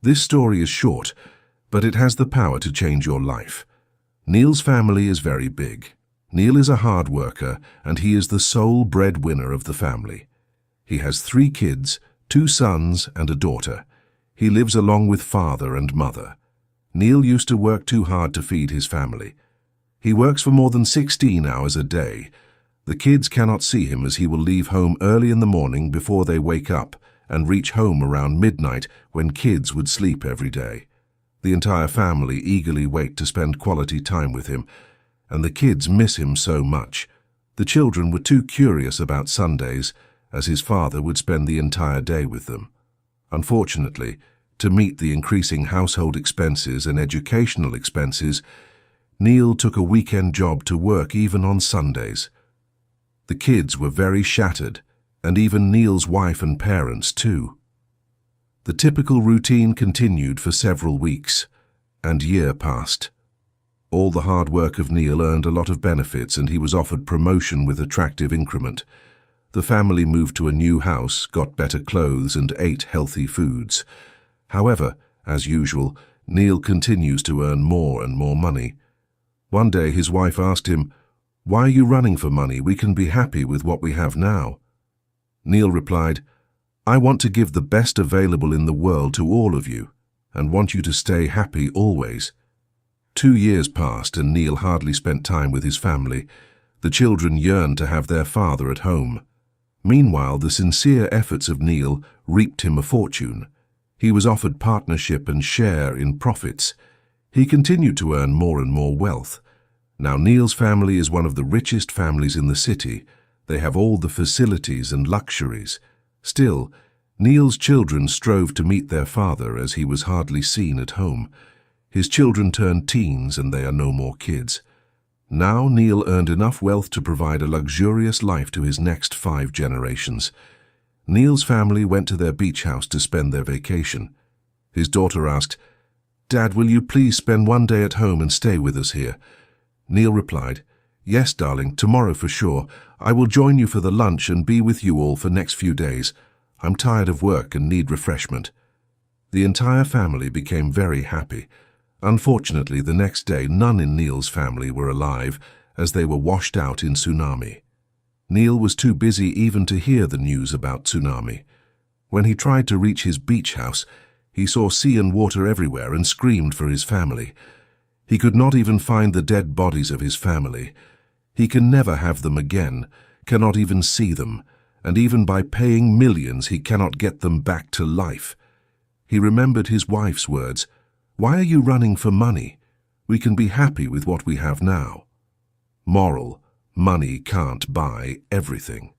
This story is short, but it has the power to change your life. Neil's family is very big. Neil is a hard worker, and he is the sole breadwinner of the family. He has 3 kids, 2 sons and a daughter. He lives along with father and mother. Neil used to work too hard to feed his family. He works for more than 16 hours a day. The kids cannot see him as he will leave home early in the morning before they wake up and reach home around midnight when kids would sleep every day. The entire family eagerly wait to spend quality time with him, and the kids miss him so much. The children were too curious about Sundays, as his father would spend the entire day with them. Unfortunately, to meet the increasing household expenses and educational expenses, Neil took a weekend job to work even on Sundays. The kids were very shattered, and even Neil's wife and parents too. The typical routine continued for several weeks, and year passed. All the hard work of Neil earned a lot of benefits, and he was offered promotion with attractive increment. The family moved to a new house, got better clothes, and ate healthy foods. However, as usual, Neil continues to earn more and more money. One day his wife asked him, "Why are you running for money? We can be happy with what we have now." Neil replied, "I want to give the best available in the world to all of you, and want you to stay happy always." 2 years passed, and Neil hardly spent time with his family. The children yearned to have their father at home. Meanwhile, the sincere efforts of Neil reaped him a fortune. He was offered partnership and share in profits. He continued to earn more and more wealth. Now Neil's family is one of the richest families in the city. They have all the facilities and luxuries. Still, Neil's children strove to meet their father, as he was hardly seen at home. His children turned teens, and they are no more kids. Now Neil earned enough wealth to provide a luxurious life to his next 5 generations. Neil's family went to their beach house to spend their vacation. His daughter asked, "Dad, will you please spend one day at home and stay with us here?" Neil replied, "Yes, darling, tomorrow for sure. I will join you for the lunch and be with you all for next few days. I'm tired of work and need refreshment." The entire family became very happy. Unfortunately, the next day none in Neil's family were alive, as they were washed out in tsunami. Neil was too busy even to hear the news about tsunami. When he tried to reach his beach house, he saw sea and water everywhere and screamed for his family. He could not even find the dead bodies of his family. He can never have them again, cannot even see them, and even by paying millions he cannot get them back to life. He remembered his wife's words, "Why are you running for money? We can be happy with what we have now." Moral: money can't buy everything.